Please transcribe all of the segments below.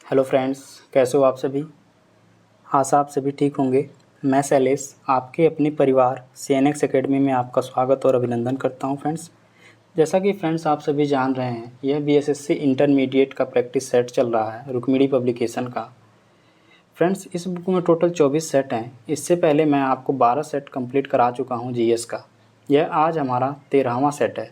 Hello friends, कैसे हो आप सभी। आशा आप सभी ठीक होंगे। मैं शैलेश आपके अपने परिवार CNX एकेडमी में आपका स्वागत और अभिनंदन करता हूं फ्रेंड्स। जैसा कि फ्रेंड्स आप सभी जान रहे हैं, यह BSSC इंटरमीडिएट का प्रैक्टिस सेट चल रहा है रुक्मिणी पब्लिकेशन का। फ्रेंड्स, इस बुक में टोटल 24 सेट हैं। इससे पहले मैं आपको 12 सेट कंप्लीट करा चुका हूँ GS का। यह आज हमारा 13वां सेट है।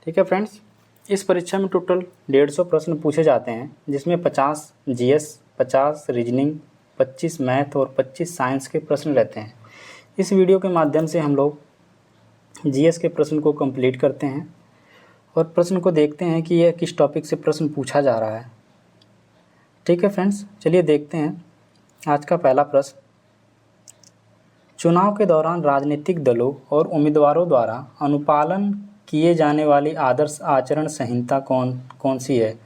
ठीक है फ्रेंड्स, इस परीक्षा में टोटल 150 प्रश्न पूछे जाते हैं, जिसमें 50 GS, 50 रीजनिंग, 25 मैथ और 25 साइंस के प्रश्न रहते हैं। इस वीडियो के माध्यम से हम लोग GS के प्रश्न को कंप्लीट करते हैं और प्रश्न को देखते हैं कि यह किस टॉपिक से प्रश्न पूछा जा रहा है। ठीक है फ्रेंड्स, चलिए देखते हैं आज का पहला प्रश्न। चुनाव के दौरान राजनीतिक दलों और उम्मीदवारों द्वारा अनुपालन किए जाने वाली आदर्श आचरण संहिता कौन सी है।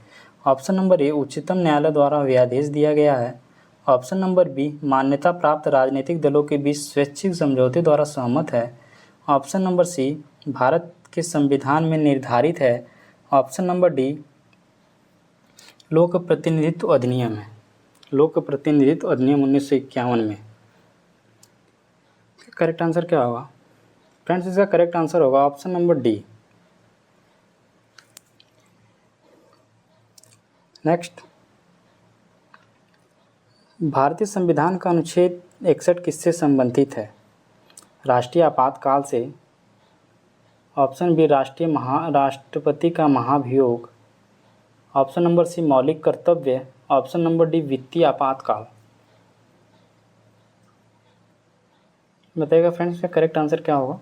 ऑप्शन नंबर ए, उच्चतम न्यायालय द्वारा अध्यादेश दिया गया है। ऑप्शन नंबर बी, मान्यता प्राप्त राजनीतिक दलों के बीच स्वैच्छिक समझौते द्वारा सहमत है। ऑप्शन नंबर सी, भारत के संविधान में निर्धारित है। ऑप्शन नंबर डी, लोक प्रतिनिधित्व अधिनियम है। लोक प्रतिनिधित्व अधिनियम 1951 में। करेक्ट आंसर क्या होगा फ्रेंड्स? इसका करेक्ट आंसर होगा ऑप्शन नंबर डी। नेक्स्ट, भारतीय संविधान का अनुच्छेद 61 किससे संबंधित है? राष्ट्रीय आपातकाल से। ऑप्शन बी, राष्ट्रपति का महाभियोग। ऑप्शन नंबर सी, मौलिक कर्तव्य। ऑप्शन नंबर डी, वित्तीय आपातकाल। बताइएगा फ्रेंड्स, इसका करेक्ट आंसर क्या होगा?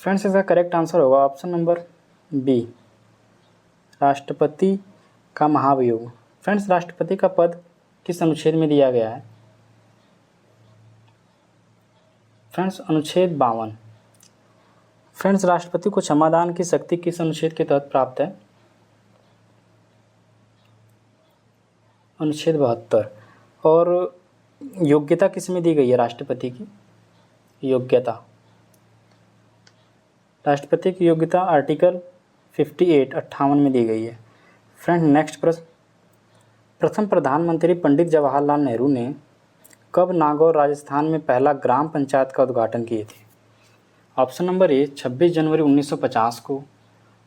फ्रेंड्स, इसका करेक्ट आंसर होगा ऑप्शन नंबर बी, राष्ट्रपति का महाभियोग। फ्रेंड्स, राष्ट्रपति का पद किस अनुच्छेद में दिया गया है? फ्रेंड्स, अनुच्छेद 52। फ्रेंड्स, राष्ट्रपति को क्षमादान की शक्ति किस अनुच्छेद के तहत प्राप्त है? अनुच्छेद 72। और योग्यता किस में दी गई है? राष्ट्रपति की योग्यता, राष्ट्रपति की योग्यता आर्टिकल 58 में दी गई है। फ्रेंड, नेक्स्ट प्रश्न। प्रथम प्रधानमंत्री पंडित जवाहरलाल नेहरू ने कब नागौर राजस्थान में पहला ग्राम पंचायत का उद्घाटन किए थे? ऑप्शन नंबर ए, 26 जनवरी 1950 को।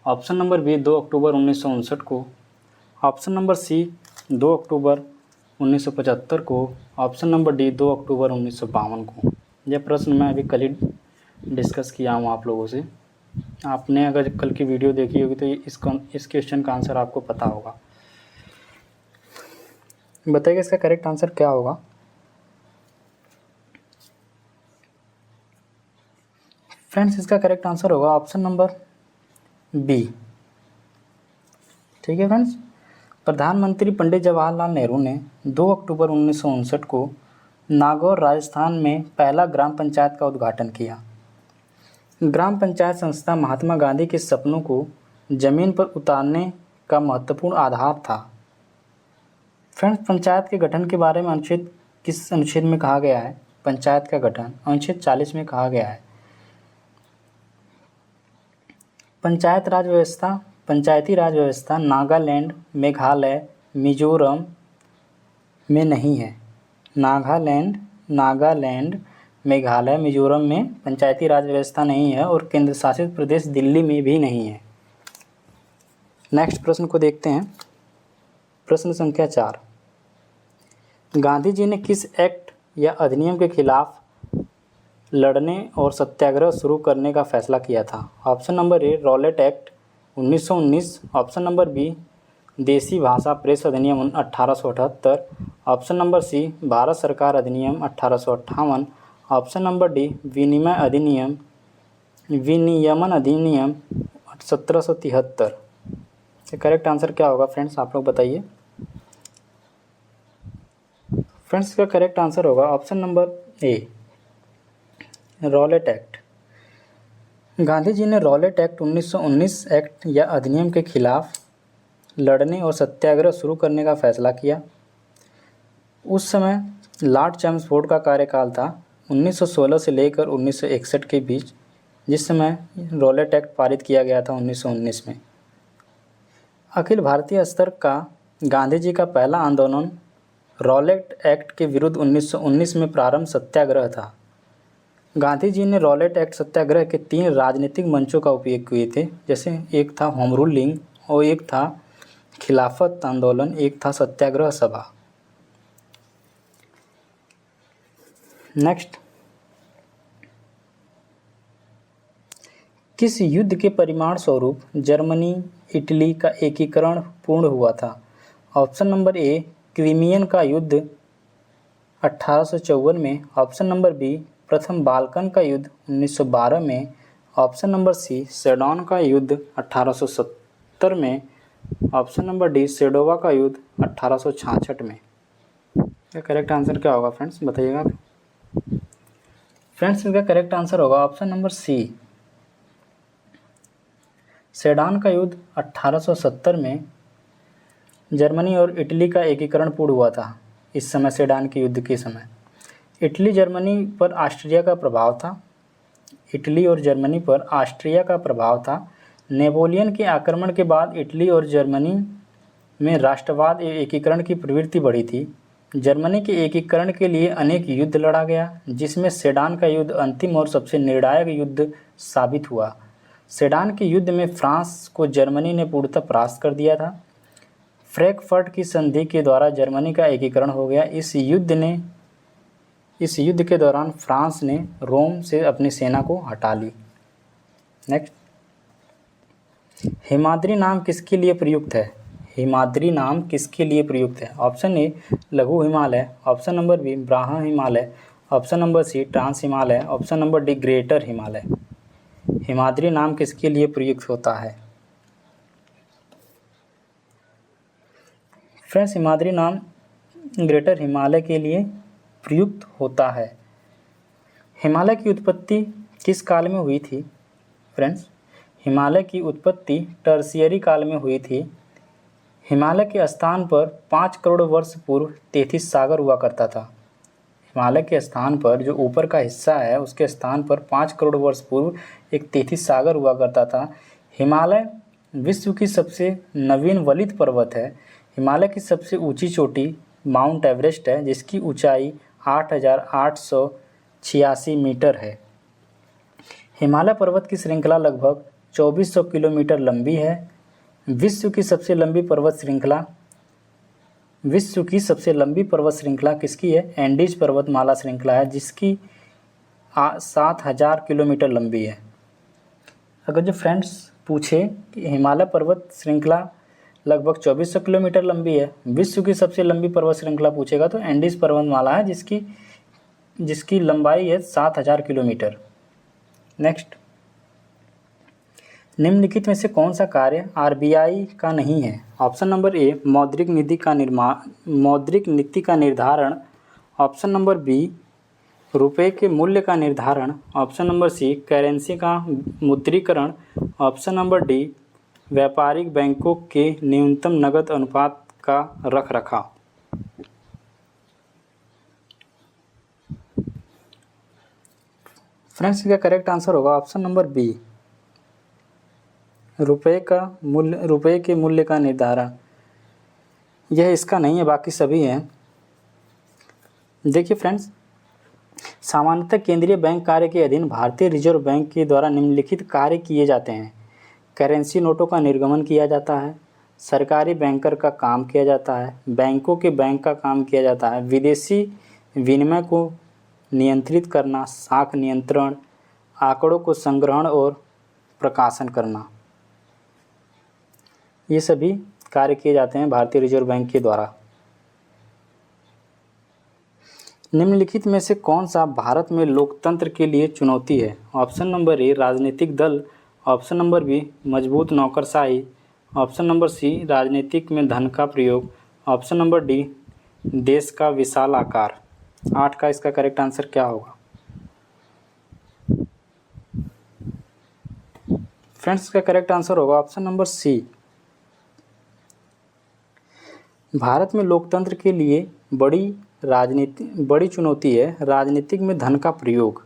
ऑप्शन नंबर बी, 2 अक्टूबर 1959 को। ऑप्शन नंबर सी, 2 अक्टूबर 1975 को। ऑप्शन नंबर डी, 2 अक्टूबर 1952 को। यह प्रश्न मैं अभी कल ही डिस्कस किया हूँ आप लोगों से। आपने अगर कल की वीडियो देखी होगी तो इस क्वेश्चन का आंसर आपको पता होगा। बताइए इसका करेक्ट आंसर क्या होगा? फ्रेंड्स, इसका करेक्ट आंसर होगा ऑप्शन नंबर बी। ठीक है फ्रेंड्स, प्रधानमंत्री पंडित जवाहरलाल नेहरू ने 2 अक्टूबर 1959 को नागौर राजस्थान में पहला ग्राम पंचायत का उद्घाटन किया। ग्राम पंचायत संस्था महात्मा गांधी के सपनों को जमीन पर उतारने का महत्वपूर्ण आधार था। फ्रेंड्स, पंचायत के गठन के बारे में किस अनुच्छेद में कहा गया है? पंचायत का गठन अनुच्छेद 40 में कहा गया है। पंचायती राज व्यवस्था नागालैंड, मेघालय, मिजोरम में नहीं है। नागालैंड, मेघालय, मिजोरम में पंचायती राज व्यवस्था नहीं है और केंद्र शासित प्रदेश दिल्ली में भी नहीं है। नेक्स्ट प्रश्न को देखते हैं। प्रश्न संख्या 4। गांधी जी ने किस एक्ट या अधिनियम के खिलाफ लड़ने और सत्याग्रह शुरू करने का फैसला किया था? Option number A, Rowlatt Act 1919। Option number B, देसी भाषा प्रेस अधिनियम 1878। ऑप्शन नंबर सी, भारत सरकार अधिनियम 1858। ऑप्शन नंबर डी, विनियमन अधिनियम 1773। करेक्ट आंसर क्या होगा फ्रेंड्स? आप लोग बताइए। फ्रेंड्स, इसका करेक्ट आंसर होगा option number A, Rowlatt Act. Gandhi ji ने रॉलेट एक्ट 1919 एक्ट या अधिनियम के खिलाफ लड़ने और सत्याग्रह शुरू करने का फैसला किया। उस समय लॉर्ड चैम्सफोर्ड का कार्यकाल था 1916 से लेकर 1961 के बीच, जिस समय रॉलेट एक्ट पारित किया गया था 1919 में। अखिल भारतीय स्तर का गांधी जी का पहला आंदोलन रॉलेट एक्ट के विरुद्ध 1919 में प्रारंभ सत्याग्रह था। गांधी जी ने रॉलेट एक्ट सत्याग्रह के 3 राजनीतिक मंचों का उपयोग किए थे, जैसे एक था होम रूलिंग और एक था खिलाफत आंदोलन, एक था सत्याग्रह सभा। नेक्स्ट, किस युद्ध के परिणाम स्वरूप जर्मनी इटली का एकीकरण पूर्ण हुआ था? ऑप्शन नंबर ए क्रीमियन का युद्ध 1854 में, ऑप्शन नंबर बी प्रथम बाल्कन का युद्ध 1912 में, ऑप्शन नंबर सी सेडोन का युद्ध 1870 में, ऑप्शन नंबर डी सेडोवा का युद्ध 1866 में। क्या करेक्ट आंसर क्या होगा फ्रेंड्स, बताइएगा आप। फ्रेंड्स, इनका करेक्ट आंसर होगा ऑप्शन नंबर सी सेडोन का युद्ध 1870 में जर्मनी और इटली का एकीकरण पूर्ण हुआ था। इस समय सेडोन के युद्ध के समय इटली जर्मनी पर ऑस्ट्रिया का प्रभाव था। इटली और जर्मनी पर ऑस्ट्रिया का प्रभाव था। नेपोलियन के आक्रमण के बाद इटली और जर्मनी में राष्ट्रवाद एवं एकीकरण की प्रवृत्ति बढ़ी थी। जर्मनी के एकीकरण के लिए अनेक युद्ध लड़ा गया, जिसमें सेडोन का युद्ध अंतिम और सबसे निर्णायक युद्ध साबित हुआ। सेडोन के युद्ध में फ्रांस को जर्मनी ने पूर्णतः परास्त कर दिया था। फ्रैंकफर्ट की संधि के द्वारा जर्मनी का एकीकरण हो गया। इस युद्ध के दौरान फ्रांस ने रोम से अपनी सेना को हटा ली। नेक्स्ट, हिमाद्री नाम किसके लिए प्रयुक्त है? हिमाद्री नाम किसके लिए प्रयुक्त है? ऑप्शन ए लघु हिमालय, ऑप्शन नंबर बी ब्राह्मण Himalaya, option number C trans Himalaya, option number D greater Himalaya. Himadri नाम किसके लिए प्रयुक्त होता है? फ्रेंड्स, हिमाद्री नाम ग्रेटर हिमालय के लिए प्रयुक्त होता है। हिमालय की उत्पत्ति किस काल में हुई थी? फ्रेंड्स, हिमालय की उत्पत्ति टर्शियरी काल में हुई थी। हिमालय के स्थान पर 5 करोड़ वर्ष पूर्व 33 सागर हुआ करता था। हिमालय के स्थान पर जो ऊपर का हिस्सा है उसके स्थान पर 5 करोड़ वर्ष पूर्व एक 33 सागर हुआ करता था। हिमालय विश्व की सबसे नवीन वलित पर्वत है। हिमालय की सबसे ऊंची चोटी माउंट एवरेस्ट है, जिसकी ऊंचाई 8,886 मीटर है। हिमालय पर्वत की श्रृंखला लगभग 2400 किलोमीटर लंबी है। विश्व की सबसे लंबी पर्वत श्रृंखला किसकी है? एंडीज पर्वतमाला श्रृंखला है, जिसकी 7000 किलोमीटर लंबी है। अगर जो फ्रेंड्स पूछे कि हिमालय पर्वत श्रृंखला लगभग 2400 किलोमीटर लंबी है, विश्व की सबसे लंबी पर्वत श्रृंखला पूछेगा तो एंडीज पर्वतमाला है, जिसकी लंबाई है 7000 किलोमीटर। नेक्स्ट, निम्नलिखित में से कौन सा कार्य आरबीआई का नहीं है? ऑप्शन नंबर ए मौद्रिक नीति का निर्धारण, ऑप्शन नंबर बी रुपए के मूल्य का निर्धारण, ऑप्शन नंबर सी करेंसी का मुद्रीकरण, ऑप्शन नंबर डी व्यापारिक बैंकों के न्यूनतम नकद अनुपात का रखरखाव। फ्रेंड्स, इसका करेक्ट आंसर होगा ऑप्शन नंबर बी रुपए के मूल्य का निर्धारण। यह इसका नहीं है, बाकी सभी हैं। देखिए फ्रेंड्स, सामान्यतः केंद्रीय बैंक कार्य के अधीन भारतीय रिजर्व बैंक के द्वारा निम्नलिखित कार्य किए जाते हैं। करेंसी नोटों का निर्गमन किया जाता है, सरकारी बैंकर का काम किया जाता है, बैंकों के बैंक का काम किया जाता है, विदेशी विनिमय को नियंत्रित करना, साख नियंत्रण, आंकड़ों को संग्रहण और प्रकाशन करना, ये सभी कार्य किए जाते हैं भारतीय रिजर्व बैंक के द्वारा। निम्नलिखित में से कौन सा भारत में लोकतंत्र के लिए चुनौती है? ऑप्शन नंबर ए राजनीतिक दल, ऑप्शन नंबर बी मजबूत नौकरशाही, ऑप्शन नंबर सी राजनीतिक में धन का प्रयोग, ऑप्शन नंबर डी देश का विशाल आकार। 8 का इसका करेक्ट आंसर क्या होगा? फ्रेंड्स, इसका करेक्ट आंसर होगा ऑप्शन नंबर सी। भारत में लोकतंत्र के लिए बड़ी चुनौती है राजनीतिक में धन का प्रयोग।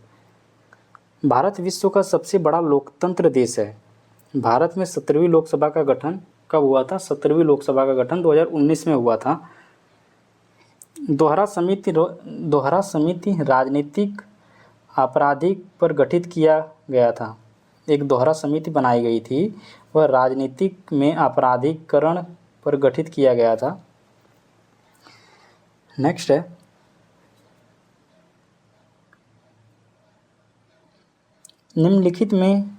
भारत विश्व का सबसे बड़ा लोकतंत्र देश है। भारत में 17वीं लोकसभा का गठन कब हुआ था? 17वीं लोकसभा का गठन 2019 में हुआ था। दोहरा समिति राजनीतिक आपराधिक पर गठित किया गया था। एक दोहरा समिति बनाई गई थी, वह राजनीतिक में आपराधिकरण पर गठित किया गया था। नेक्स्ट है, निम्नलिखित में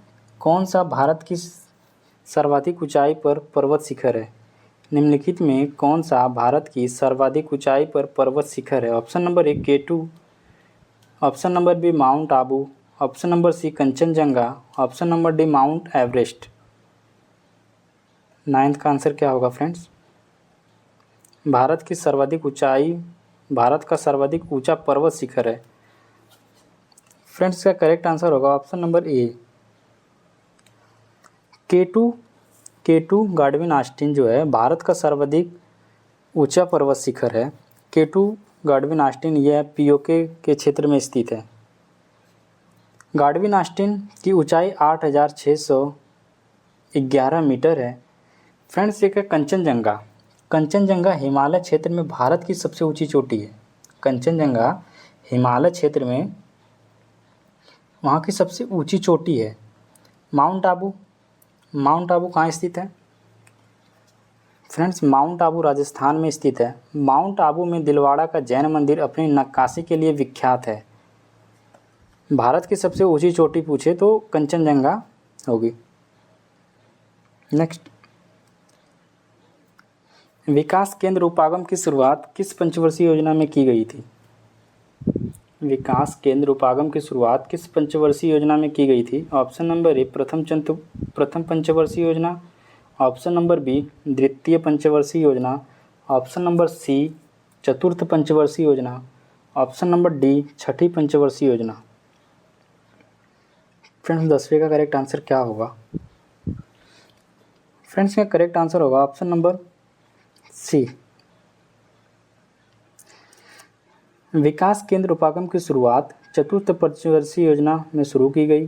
कौन सा भारत की सर्वाधिक ऊंचाई पर पर्वत शिखर है? निम्नलिखित में कौन सा भारत की सर्वाधिक ऊंचाई पर पर्वत शिखर है? Option number A K2, option number B Mount Abu, option number C Kanchenjunga, option number D Mount Everest. 9th का आंसर क्या होगा फ्रेंड्स? भारत का सर्वाधिक ऊंचा पर्वत शिखर है। फ्रेंड्स, इसका करेक्ट आंसर होगा option number A K2 गाडविन Austin जो है भारत का सर्वाधिक ऊंचा पर्वत शिखर है। K2 गाडविन आस्टीन यह पीओके के क्षेत्र में स्थित है। गाडविन आस्टीन की ऊंचाई 8,611 मीटर है। फ्रेंड्स, एक है कंचनजंगा। कंचनजंगा हिमालय क्षेत्र में भारत की सबसे ऊंची चोटी है। कंचनजंगा हिमालय क्षेत्र में वहाँ की सबसे ऊंची चोटी है। माउंट आबू कहाँ स्थित है? फ्रेंड्स, माउंट आबू राजस्थान में स्थित है। माउंट आबू में दिलवाड़ा का जैन मंदिर अपनी नक्काशी के लिए विख्यात है। भारत की सबसे ऊंची चोटी पूछे तो कंचनजंगा होगी। नेक्स्ट, विकास केंद्र उपागम की शुरुआत किस पंचवर्षीय योजना में की गई थी? विकास केंद्र उपागम की शुरुआत किस पंचवर्षीय योजना में की गई थी? ऑप्शन नंबर ए प्रथम पंचवर्षीय योजना, ऑप्शन नंबर बी द्वितीय पंचवर्षीय योजना, ऑप्शन नंबर सी चतुर्थ पंचवर्षीय योजना, ऑप्शन नंबर डी छठी पंचवर्षीय योजना। फ्रेंड्स, 10वीं का करेक्ट आंसर क्या होगा? फ्रेंड्स, का करेक्ट आंसर होगा ऑप्शन नंबर सी। विकास केंद्र उपागम की शुरुआत चतुर्थ पंचवर्षीय योजना में शुरू की गई।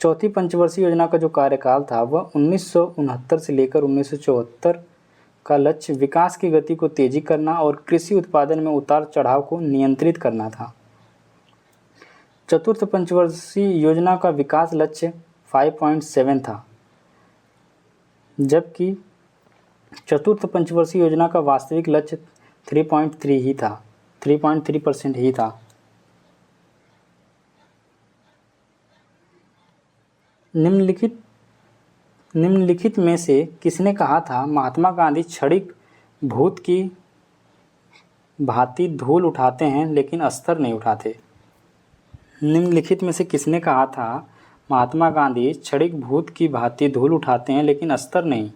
चौथी पंचवर्षीय योजना का जो कार्यकाल था वह 1969 से लेकर 1974 का लक्ष्य विकास की गति को तेजी करना और कृषि उत्पादन में उतार चढ़ाव को नियंत्रित करना था। चतुर्थ पंचवर्षीय योजना का विकास लक्ष्य 5.7 था, जबकि चतुर्थ पंचवर्षीय योजना का वास्तविक लक्ष्य 3.3% ही था। निम्नलिखित में से किसने कहा था महात्मा गांधी क्षणिक भूत की भांति धूल उठाते हैं लेकिन अस्तर नहीं उठाते? निम्नलिखित में से किसने कहा था महात्मा गांधी क्षणिक भूत की भांति धूल उठाते हैं लेकिन अस्तर नहीं?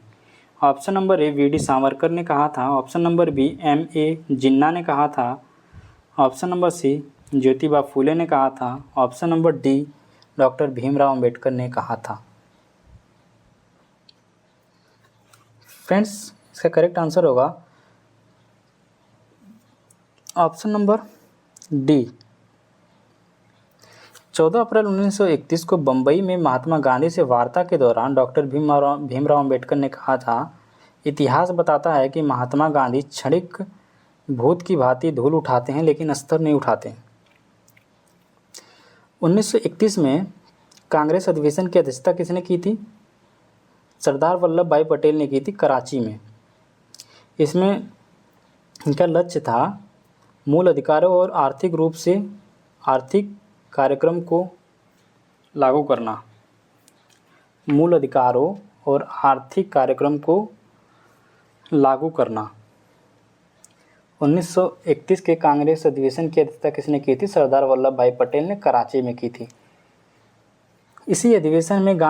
Option number A V D Savarkar ने कहा था, ऑप्शन नंबर बी M.A. जिन्ना ने कहा था, ऑप्शन नंबर सी ज्योतिबा फूले ने कहा था, option number D doctor Bhimrao Ambedkar ने कहा था। फ्रेंड्स, इसका करेक्ट आंसर होगा ऑप्शन नंबर डी। 14 अप्रैल 1931 को बम्बई में महात्मा गांधी से वार्ता के दौरान डॉक्टर भीमराव अंबेडकर ने कहा था, इतिहास बताता है कि महात्मा गांधी क्षणिक भूत की भांति धूल उठाते हैं लेकिन अस्तर नहीं उठाते। 1931 में कांग्रेस अधिवेशन की अध्यक्षता किसने की थी? सरदार वल्लभ भाई पटेल ने की थी, कराची में। इसमें इनका लक्ष्य था मूल अधिकारों और आर्थिक कार्यक्रम को लागू करना। मूल अधिकारों और आर्थिक कार्यक्रम को लागू करना। 1931 के कांग्रेस अधिवेशन की अध्यक्षता किसने की थी? सरदार वल्लभ भाई पटेल ने कराची में की थी। इसी अधिवेशन में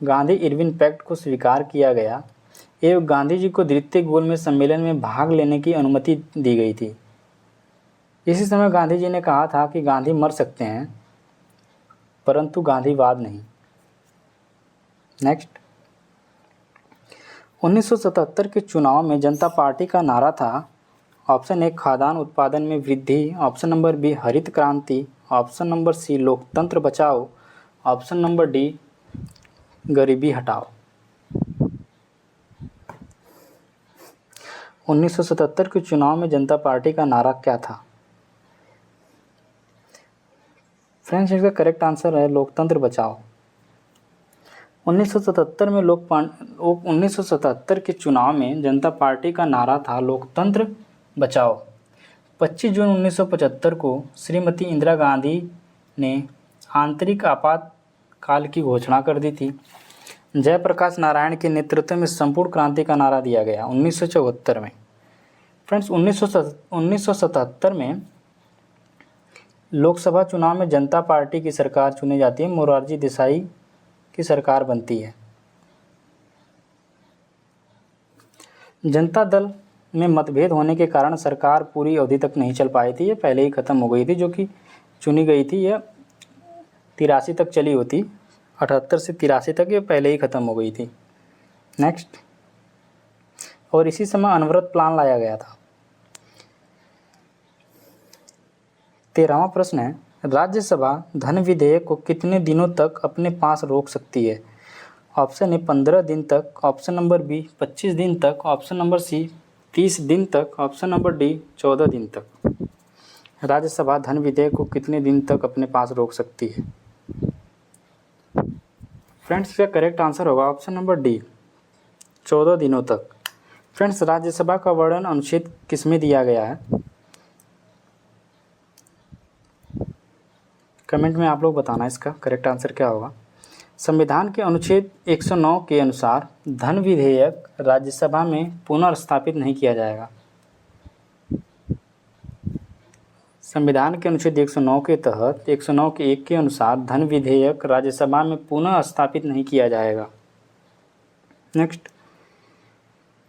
गांधी इरविन पैक्ट को स्वीकार किया गया एवं गांधी जी को द्वितीय गोलमेज सम्मेलन में भाग लेने की अनुमति दी गई थी। इसी समय गांधी जी ने कहा था कि गांधी मर सकते हैं परंतु गांधीवाद नहीं। नेक्स्ट, 1977 के चुनाव में जनता पार्टी का नारा था, ऑप्शन ए खाद्यान्न उत्पादन में वृद्धि, ऑप्शन नंबर बी हरित क्रांति, ऑप्शन नंबर सी लोकतंत्र बचाओ, ऑप्शन नंबर डी गरीबी हटाओ। 1977 के चुनाव में जनता पार्टी का नारा क्या था? फ्रेंड्स, इसका करेक्ट आंसर है लोकतंत्र बचाओ। 1977 में 1977 के चुनाव में जनता पार्टी का नारा था लोकतंत्र बचाओ। 25 जून 1975 को श्रीमती इंदिरा गांधी ने आंतरिक आपातकाल की घोषणा कर दी थी। जयप्रकाश नारायण के नेतृत्व में संपूर्ण क्रांति का नारा दिया गया 1974 में। फ्रेंड्स, 1977 में लोकसभा चुनाव में जनता पार्टी की सरकार चुनी जाती है, मोरारजी देसाई की सरकार बनती है। जनता दल में मतभेद होने के कारण सरकार पूरी अवधि तक नहीं चल पाई थी, ये पहले ही ख़त्म हो गई थी। जो कि चुनी गई थी यह 83 तक चली होती, 78 से 83 तक ये पहले ही ख़त्म हो गई थी। नेक्स्ट, और इसी समय अनवरत प्लान लाया गया था। 13वां प्रश्न है, राज्यसभा धन विधेयक को कितने दिनों तक अपने पास रोक सकती है? ऑप्शन ए 15 दिन तक, ऑप्शन नंबर बी 25 दिन तक, ऑप्शन नंबर सी 30 दिन तक, ऑप्शन नंबर डी 14 दिन तक। राज्यसभा धन विधेयक को कितने दिन तक अपने पास रोक सकती है? फ्रेंड्स, इसका करेक्ट आंसर होगा ऑप्शन नंबर डी 14 दिनों तक। फ्रेंड्स, राज्यसभा का वर्णन अनुच्छेद किसमें दिया गया है? कमेंट में आप लोग बताना इसका करेक्ट आंसर क्या होगा। संविधान के अनुच्छेद 109 के अनुसार धन विधेयक राज्यसभा में पुनर्स्थापित नहीं किया जाएगा। संविधान के अनुच्छेद 109 के तहत 109 के 1 के अनुसार धन विधेयक राज्यसभा में पुनः स्थापित नहीं किया जाएगा। नेक्स्ट,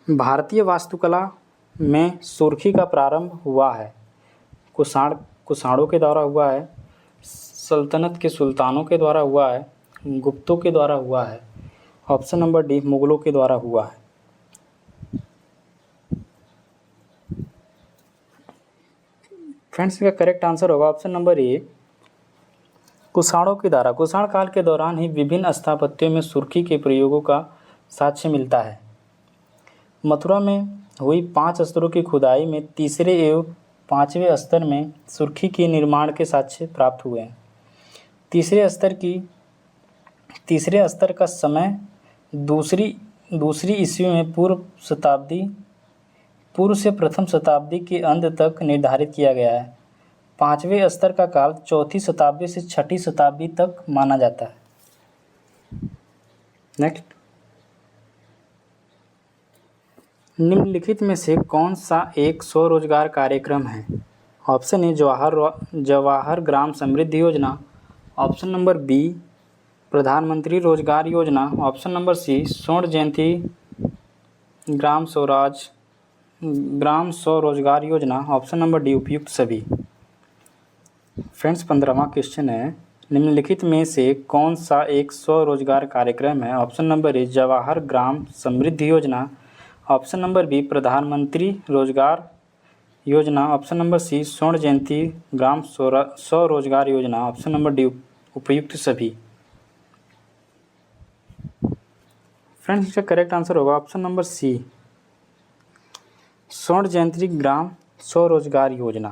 भारतीय वास्तुकला में सुर्खी का प्रारंभ हुआ है? कुषाणों के द्वारा हुआ है, सल्तनत के सुल्तानों के द्वारा हुआ है, गुप्तों के द्वारा हुआ है, ऑप्शन नंबर डी मुगलों के द्वारा हुआ है। फ्रेंड्स, इसका करेक्ट आंसर होगा ऑप्शन नंबर ए कुषाणों के द्वारा। कुषाण काल के दौरान ही विभिन्न स्थापत्यों में सुर्खी के प्रयोगों का साक्ष्य मिलता है। मथुरा में हुई 5 स्तरों की खुदाई में तीसरे एवं 5वें स्तर में सुर्खी के निर्माण के साक्ष्य प्राप्त हुए हैं। तीसरे स्तर का समय दूसरी ईस्वी में पूर्व से प्रथम शताब्दी के अंत तक निर्धारित किया गया है। 5वें स्तर का काल 4वीं शताब्दी से 6वीं शताब्दी तक माना जाता है। नेक्स्ट, निम्नलिखित में से कौन सा एक स्वरोजगार कार्यक्रम है? ऑप्शन ए जवाहर ग्राम समृद्धि योजना, ऑप्शन नंबर बी प्रधानमंत्री रोजगार योजना, ऑप्शन नंबर सी स्वर्ण जयंती ग्राम स्वरोजगार योजना, ऑप्शन नंबर डी उपयुक्त सभी। फ्रेंड्स, 15वां क्वेश्चन है, निम्नलिखित में से कौन सा एक स्वरोजगार कार्यक्रम है? ऑप्शन नंबर ए जवाहर ग्राम समृद्धि योजना, ऑप्शन नंबर बी प्रधानमंत्री रोजगार योजना, ऑप्शन नंबर सी स्वर्ण जयंती ग्राम स्वरोजगार योजना, ऑप्शन नंबर डी उपयुक्त सभी। फ्रेंड्स, इसका करेक्ट आंसर होगा ऑप्शन नंबर सी स्वर्ण जयंती ग्राम स्वरोजगार योजना।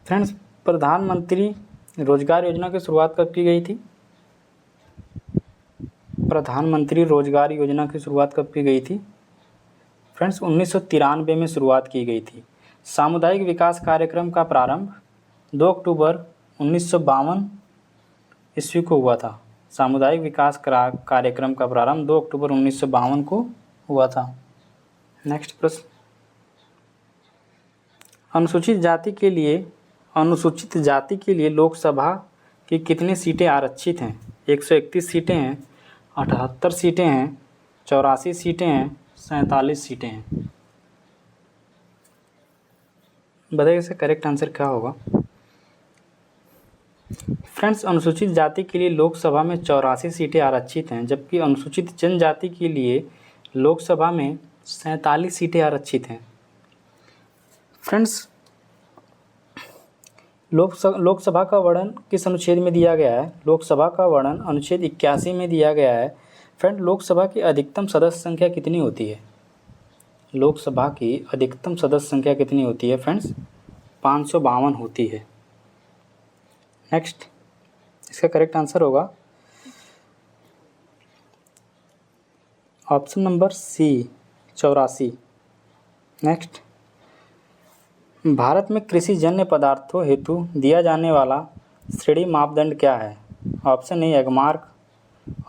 फ्रेंड्स, प्रधानमंत्री रोजगार योजना की शुरुआत कब की गई थी? प्रधानमंत्री रोजगार योजना की शुरुआत कब की गई थी? फ्रेंड्स, 1993 में शुरुआत की गई थी। सामुदायिक विकास कार्यक्रम का प्रारंभ 2 अक्टूबर 1952 ईस्वी को हुआ था। सामुदायिक विकास कार्यक्रम का प्रारंभ 2 अक्टूबर 1952 को हुआ था। नेक्स्ट प्रश्न, अनुसूचित जाति के लिए लोकसभा की कितनी सीटें आरक्षित हैं? 131 सीटें हैं, 78 सीटें हैं, 84 सीटें हैं, 47 सीटें हैं। बताइए इसका करेक्ट आंसर क्या होगा। फ्रेंड्स, अनुसूचित जाति के लिए लोकसभा में 84 सीटें आरक्षित हैं, जबकि अनुसूचित जनजाति के लिए लोकसभा में 47 सीटें आरक्षित हैं। फ्रेंड्स, लोकसभा का वर्णन किस अनुच्छेद में दिया गया है? लोकसभा का वर्णन अनुच्छेद 81 में दिया गया है। फ्रेंड, लोकसभा की अधिकतम सदस्य संख्या कितनी होती है? लोकसभा की अधिकतम सदस्य संख्या कितनी होती है फ्रेंड्स? 552 होती है। नेक्स्ट, इसका करेक्ट आंसर होगा option number C 84। Next, Bharat में कृषि जन्य पदार्थों हेतु दिया जाने वाला श्रेणी मापदंड क्या है? Option A Agmark,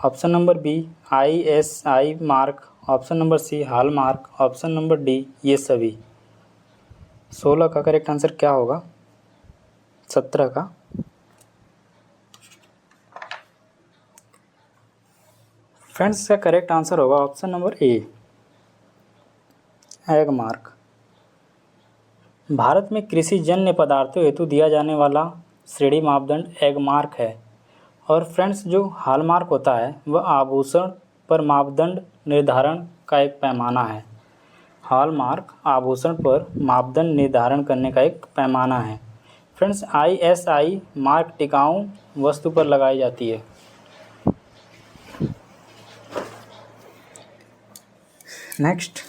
option number B ISI mark, option number C hallmark, option number D ये सभी। 16 का करेक्ट आंसर क्या होगा? 17 का। फ्रेंड्स, इसका करेक्ट आंसर होगा ऑप्शन नंबर ए एग मार्क। भारत में कृषि जन्य पदार्थों हेतु दिया जाने वाला श्रेणी मापदंड एग मार्क है। और फ्रेंड्स, जो हॉलमार्क होता है वह आभूषण पर मापदंड निर्धारण का एक पैमाना है। हॉलमार्क आभूषण पर मापदंड निर्धारण करने का एक पैमाना है। फ्रेंड्स, ISI मार्क टिकाऊ वस्तु पर लगाई जाती है। नेक्स्ट,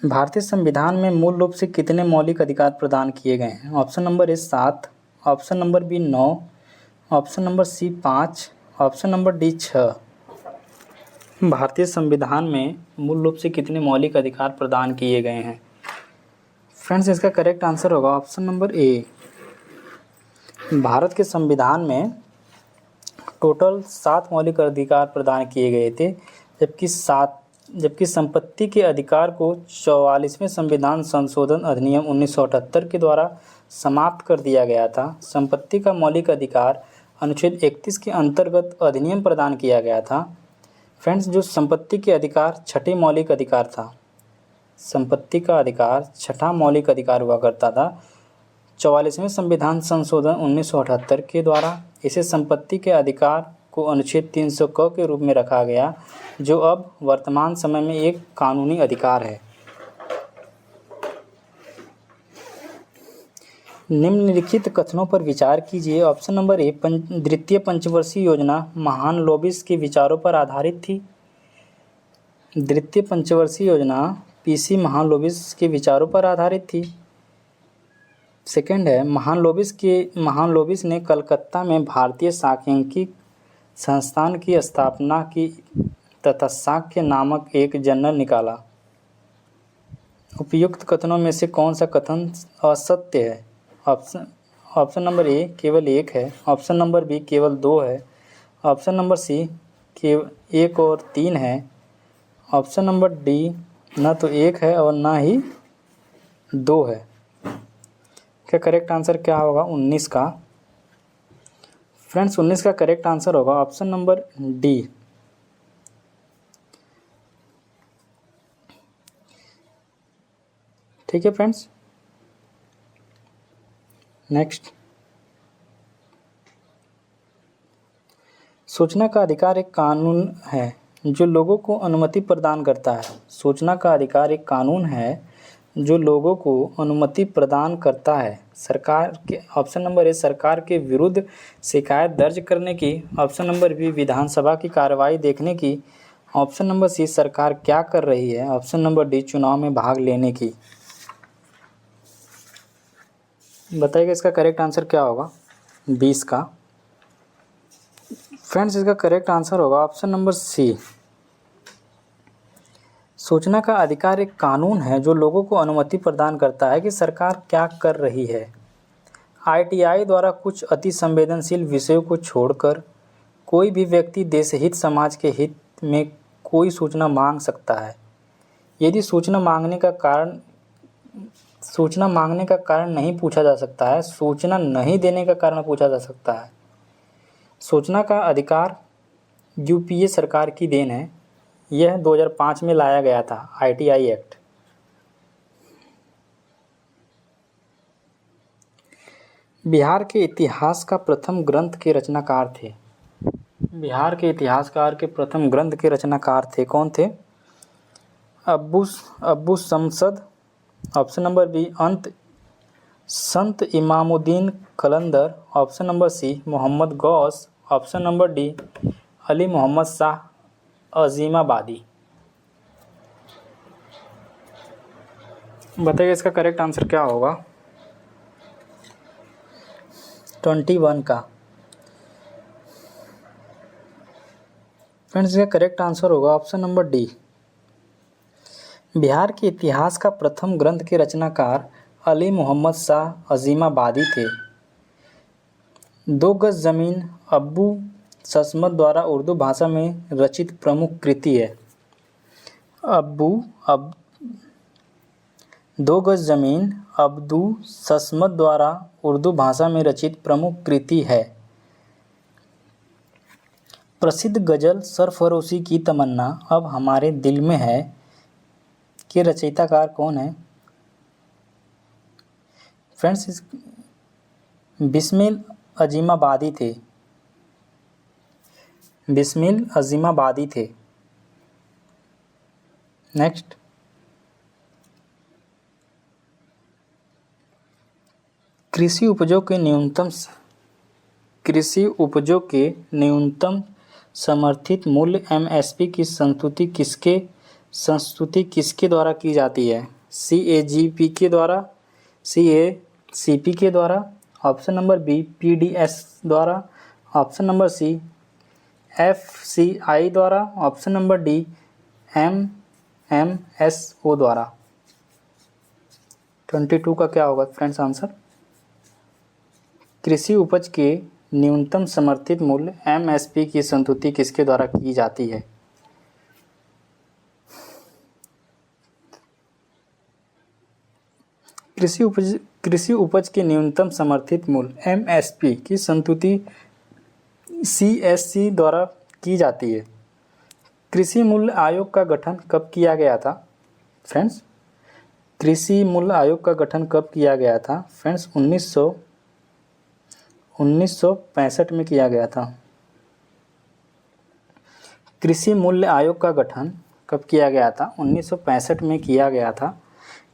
भारतीय संविधान में मूल रूप से कितने मौलिक अधिकार प्रदान किए गए हैं? Option number A 7, option number B 9, option number C 5, option number D 6। भारतीय संविधान में मूल रूप से कितने मौलिक अधिकार प्रदान किए गए हैं? फ्रेंड्स, इसका करेक्ट आंसर होगा ऑप्शन नंबर ए। भारत के संविधान में टोटल 7 मौलिक अधिकार प्रदान किए गए थे, जबकि संपत्ति के अधिकार को 44वें संविधान संशोधन अधिनियम 1978 के द्वारा समाप्त कर दिया गया था। संपत्ति का मौलिक अधिकार अनुच्छेद 31 के अंतर्गत अधिनियम प्रदान किया गया था। फ्रेंड्स, जो संपत्ति के अधिकार छठे मौलिक अधिकार था, संपत्ति का अधिकार छठा मौलिक अधिकार हुआ करता था। 44वें संविधान संशोधन 1978 के द्वारा इसे संपत्ति के अधिकार को अनुच्छेद 300 क के रूप में रखा गया, जो अब वर्तमान समय में एक कानूनी अधिकार है। निम्नलिखित कथनों पर विचार कीजिए। ऑप्शन नंबर ए द्वितीय पंचवर्षीय योजना महालनोबिस के विचारों पर आधारित थी। द्वितीय पंचवर्षीय योजना PC महालनोबिस के विचारों पर आधारित थी। सेकंड है, महालनोबिस ने कलकत्ता में भारतीय सांख्यिकी संस्थान की स्थापना की तथा सांख्य नामक एक जर्नल निकाला। उपयुक्त कथनों में से कौन सा कथन असत्य है? ऑप्शन नंबर ए केवल 1 है, ऑप्शन नंबर बी केवल 2 है, ऑप्शन नंबर सी केवल 1 और 3 है, ऑप्शन नंबर डी ना तो 1 है और ना ही 2 है। क्या करेक्ट आंसर क्या होगा 19 का? फ्रेंड्स, 19 का करेक्ट आंसर होगा ऑप्शन नंबर डी। ठीक है फ्रेंड्स। नेक्स्ट, सूचना का अधिकार एक कानून है जो लोगों को अनुमति प्रदान करता है। सूचना का अधिकार एक कानून है जो लोगों को अनुमति प्रदान करता है। सरकार के ऑप्शन नंबर ए सरकार के विरुद्ध शिकायत दर्ज करने की, ऑप्शन नंबर बी विधानसभा की कार्रवाई देखने की, ऑप्शन नंबर सी सरकार क्या कर रही है, ऑप्शन नंबर डी चुनाव में भाग लेने की। बताइएगा इसका करेक्ट आंसर क्या होगा 20 का। फ्रेंड्स, इसका करेक्ट आंसर होगा ऑप्शन नंबर सी। सूचना का अधिकार एक कानून है जो लोगों को अनुमति प्रदान करता है कि सरकार क्या कर रही है। ITI द्वारा कुछ अति संवेदनशील विषयों को छोड़कर कोई भी व्यक्ति देश हित समाज के हित में कोई सूचना मांग सकता है। यदि सूचना मांगने का कारण नहीं पूछा जा सकता है, सूचना नहीं देने का कारण पूछा जा सकता है। सूचना का अधिकार UPA सरकार की देन है। यह 2005 में लाया गया था ITI एक्ट। बिहार के इतिहास का प्रथम ग्रंथ के रचनाकार थे। बिहार के इतिहासकार के प्रथम ग्रंथ के रचनाकार थे कौन थे? अब्बू शमसद, option number B Sant Imamuddin Kalandar, option number C Mohammad Ghaus, option number D Ali Mohammad Shah Azimabadi. बताइए इसका करेक्ट आंसर क्या होगा। 21 का। फ्रेंड्स इसका करेक्ट आंसर होगा ऑप्शन नंबर डी। बिहार के इतिहास का प्रथम ग्रंथ के रचनाकार अली मोहम्मद शाह अजीमाबादी थे। 2 गज जमीन अब्बू ससमत द्वारा उर्दू भाषा में रचित प्रमुख कृति है। 2 गज जमीन अब्दू ससमत द्वारा उर्दू भाषा में रचित प्रमुख कृति है। प्रसिद्ध गजल सरफरोशी की तमन्ना अब हमारे दिल में है के रचयिताकार कौन है। फ्रेंड्स बिस्मिल अजीमाबादी थे। बिस्मिल अजीमाबादी थे। नेक्स्ट, कृषि उपजों के न्यूनतम समर्थित मूल्य एमएसपी की संस्तुति किसके द्वारा की जाती है। सीएजीपी के द्वारा, सीएसीपी के द्वारा, ऑप्शन नंबर बी पीडीएस द्वारा, ऑप्शन नंबर सी एफसीआई द्वारा, ऑप्शन नंबर डी एमएमएसओ द्वारा। 22 का क्या होगा फ्रेंड्स आंसर। कृषि उपज के न्यूनतम समर्थित मूल्य एमएसपी की संस्तुति किसके द्वारा की जाती है। कृषि उपज के न्यूनतम समर्थित मूल्य एमएसपी की संस्तुति सीएससी द्वारा की जाती है। कृषि मूल्य आयोग का गठन कब किया गया था फ्रेंड्स। कृषि मूल्य आयोग का गठन कब किया गया था फ्रेंड्स। 1965 में किया गया था। कृषि मूल्य आयोग का गठन कब किया गया था। 1965 में किया गया था।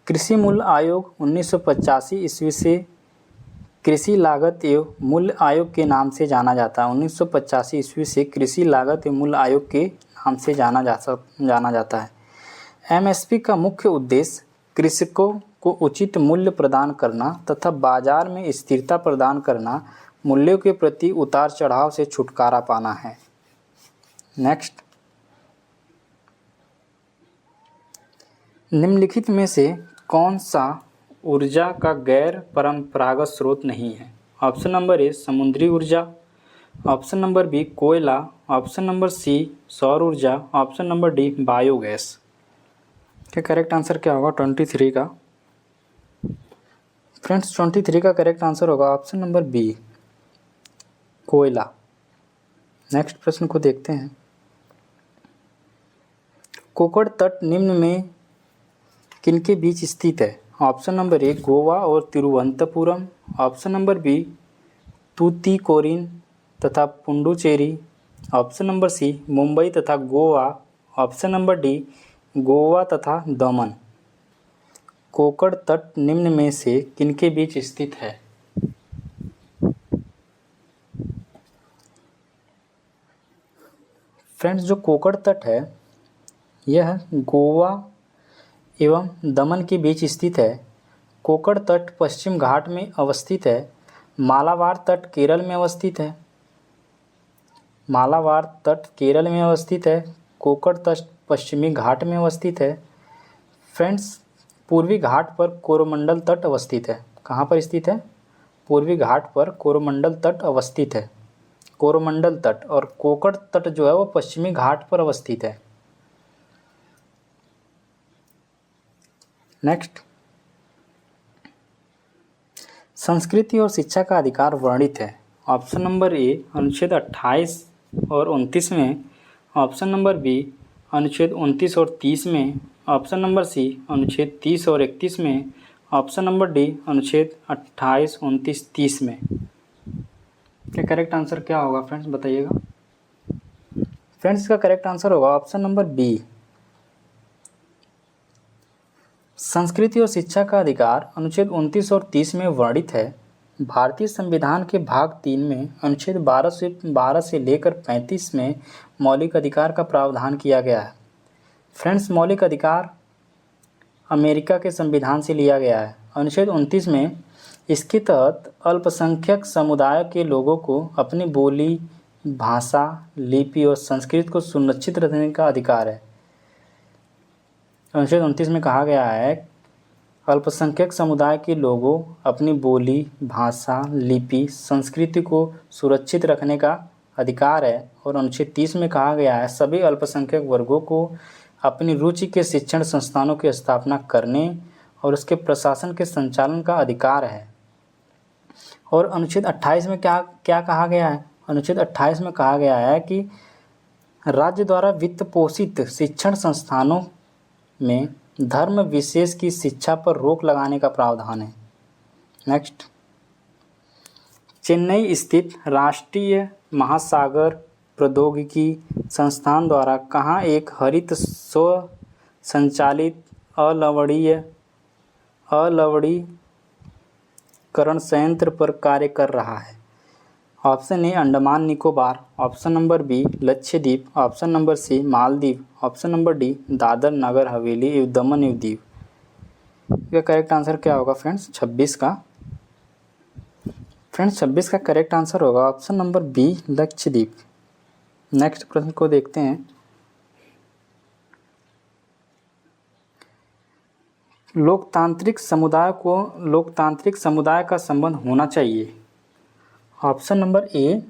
कृषि मूल्य आयोग 1985 ईस्वी से कृषि लागत एवं मूल्य आयोग के नाम से जाना जाता है। 1985 ईस्वी से कृषि लागत एवं मूल्य आयोग के नाम से जाना जाता है। एमएसपी का मुख्य उद्देश्य कृषकों को उचित मूल्य प्रदान करना तथा बाजार में स्थिरता प्रदान करना, मूल्यों के प्रति उतार चढ़ाव से छुटकारा पाना है। नेक्स्ट, निम्नलिखित में से कौन सा ऊर्जा का गैर परंपरागत स्रोत नहीं है। ऑप्शन नंबर ए समुद्री ऊर्जा, ऑप्शन नंबर बी कोयला, ऑप्शन नंबर सी सौर ऊर्जा, ऑप्शन नंबर डी बायोगैस। क्या करेक्ट आंसर क्या होगा 23 का। फ्रेंड्स 23 का करेक्ट आंसर होगा ऑप्शन नंबर बी कोयला। नेक्स्ट प्रश्न को देखते हैं। कोकण तट निम्न में किनके बीच स्थित है। ऑप्शन नंबर ए गोवा और Thiruvananthapuram, option number B Tuticorin तथा Puducherry, option number C Mumbai तथा Goa, option number D Goa तथा दमन। कोकण तट निम्न में से किनके बीच स्थित है। फ्रेंड्स जो कोकण तट है यह गोवा एवं दमन के बीच स्थित है। कोकण तट पश्चिम घाट में अवस्थित है। मालाबार तट केरल में अवस्थित है। मालाबार तट केरल में अवस्थित है। कोकण तट पश्चिमी घाट में अवस्थित है। फ्रेंड्स पूर्वी घाट पर कोरोमंडल तट अवस्थित है। कहाँ पर स्थित है। पूर्वी घाट पर कोरोमंडल तट अवस्थित है। कोरोमंडल तट और कोकण तट जो है वो पश्चिमी घाट पर अवस्थित है। नेक्स्ट, संस्कृति और शिक्षा का अधिकार वर्णित है। ऑप्शन नंबर ए अनुच्छेद 28 और 29 में, ऑप्शन नंबर बी अनुच्छेद 29 और 30 में, ऑप्शन नंबर सी अनुच्छेद 30 और 31 में, ऑप्शन नंबर डी अनुच्छेद 28, 29, 30 में। क्या करेक्ट आंसर क्या होगा फ्रेंड्स बताइएगा। फ्रेंड्स इसका करेक्ट आंसर होगा ऑप्शन नंबर बी। संस्कृति और शिक्षा का अधिकार अनुच्छेद 29 और 30 में वर्णित है। भारतीय संविधान के भाग 3 में अनुच्छेद 12 से लेकर 35 में मौलिक अधिकार का प्रावधान किया गया है। फ्रेंड्स, मौलिक अधिकार अमेरिका के संविधान से लिया गया है। अनुच्छेद 29 में इसके तहत अल्पसंख्यक समुदाय के लोगों को अपनी बोली, भाषा, लिपि और संस्कृति को सुनिश्चित रखने का अधिकार है। अनुच्छेद 29 में कहा गया है अल्पसंख्यक समुदाय के लोगों अपनी बोली, भाषा, लिपि, संस्कृति को सुरक्षित रखने का अधिकार है। और अनुच्छेद 30 में कहा गया है सभी अल्पसंख्यक वर्गों को अपनी रुचि के शिक्षण संस्थानों की स्थापना करने और उसके प्रशासन के संचालन का अधिकार है। और अनुच्छेद 28 में क्या कहा गया है? अनुच्छेद 28 में कहा गया है कि राज्य द्वारा वित्त पोषित शिक्षण संस्थानों में धर्म विशेष की शिक्षा पर रोक लगाने का प्रावधान है। नेक्स्ट, चेन्नई स्थित राष्ट्रीय महासागर प्रौद्योगिकी संस्थान द्वारा कहाँ एक हरित स्व संचालित अलवणीकरण संयंत्र पर कार्य कर रहा है? Option A Andaman Nicobar, option number B Lakshadweep, option number C Maldives, option number D Dadra Nagar Haveli एवं दमन एवं दीव। इसका करेक्ट आंसर क्या होगा फ्रेंड्स? 26 का। फ्रेंड्स 26 का करेक्ट आंसर होगा option number B Lakshadweep. Next प्रश्न को देखते हैं। लोकतांत्रिक समुदाय का संबंध होना चाहिए। ऑप्शन नंबर ए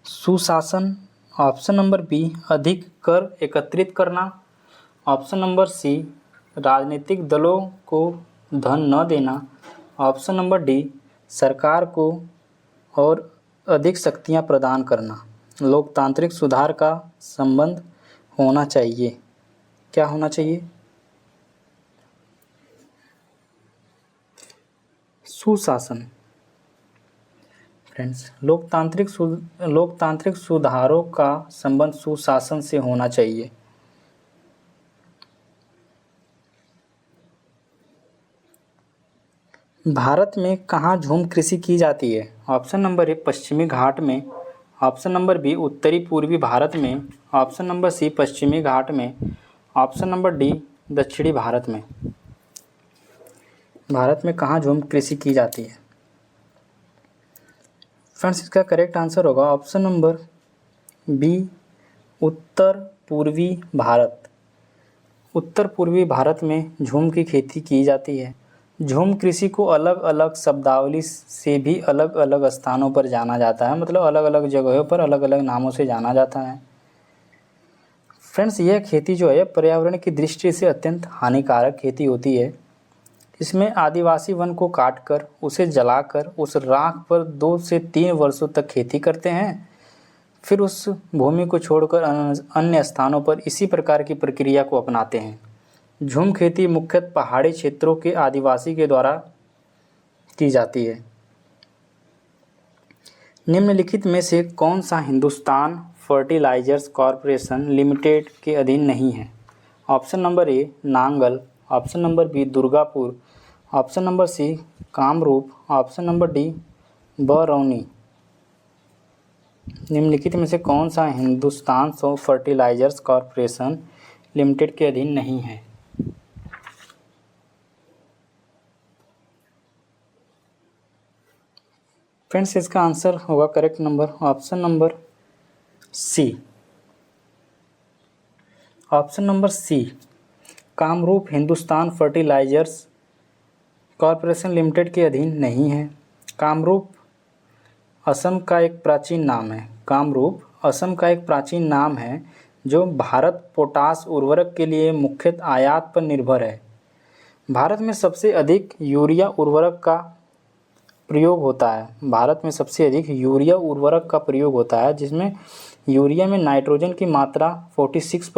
सुशासन, ऑप्शन नंबर बी अधिक कर एकत्रित करना, ऑप्शन नंबर सी राजनीतिक दलों को धन न देना, ऑप्शन नंबर डी सरकार को और अधिक शक्तियां प्रदान करना। लोकतांत्रिक सुधार का संबंध होना चाहिए। क्या होना चाहिए? सुशासन। फ्रेंड्स, लोकतांत्रिक सुधारों का संबंध सुशासन से होना चाहिए। भारत में कहाँ झूम कृषि की जाती है? ऑप्शन नंबर ए पश्चिमी घाट में, ऑप्शन नंबर बी उत्तरी पूर्वी भारत में, ऑप्शन नंबर सी पश्चिमी घाट में, ऑप्शन नंबर डी दक्षिणी भारत में। भारत में कहाँ झूम कृषि की जाती है? फ्रेंड्स, इसका करेक्ट आंसर होगा ऑप्शन नंबर बी उत्तर पूर्वी भारत। उत्तर पूर्वी भारत में झूम की खेती की जाती है। झूम कृषि को अलग अलग शब्दावली से भी अलग अलग स्थानों पर जाना जाता है, मतलब अलग अलग जगहों पर अलग अलग नामों से जाना जाता है। फ्रेंड्स, यह खेती जो है पर्यावरण की दृष्टि से अत्यंत हानिकारक खेती होती है। इसमें आदिवासी वन को काटकर उसे जलाकर उस राख पर 2 से 3 वर्षों तक खेती करते हैं, फिर उस भूमि को छोड़कर अन्य स्थानों पर इसी प्रकार की प्रक्रिया को अपनाते हैं। झूम खेती मुख्यतः पहाड़ी क्षेत्रों के आदिवासी के द्वारा की जाती है। निम्नलिखित में से कौन सा हिंदुस्तान फर्टिलाइजर्स कॉरपोरेशन लिमिटेड के अधीन नहीं है? Option number A Nangal, option number B Durgapur, option number C Kamrup, option number D Barauni. निम्नलिखित में से कौन सा हिंदुस्तान फर्टिलाइजर्स कॉरपोरेशन लिमिटेड के अधीन नहीं है? फ्रेंड्स, इसका आंसर होगा correct number option number C. Option number C Kamrup Hindustan fertilizers corporation limited के अधीन नहीं है। कामरूप असम का एक प्राचीन नाम है। कामरूप असम का एक प्राचीन नाम है जो भारत पोटास उर्वरक के लिए मुख्यतः आयात पर निर्भर है। भारत में सबसे अधिक यूरिया उर्वरक का प्रयोग होता है। भारत में सबसे अधिक यूरिया उर्वरक का प्रयोग होता है, जिसमें यूरिया में नाइट्रोजन की मात्रा 46%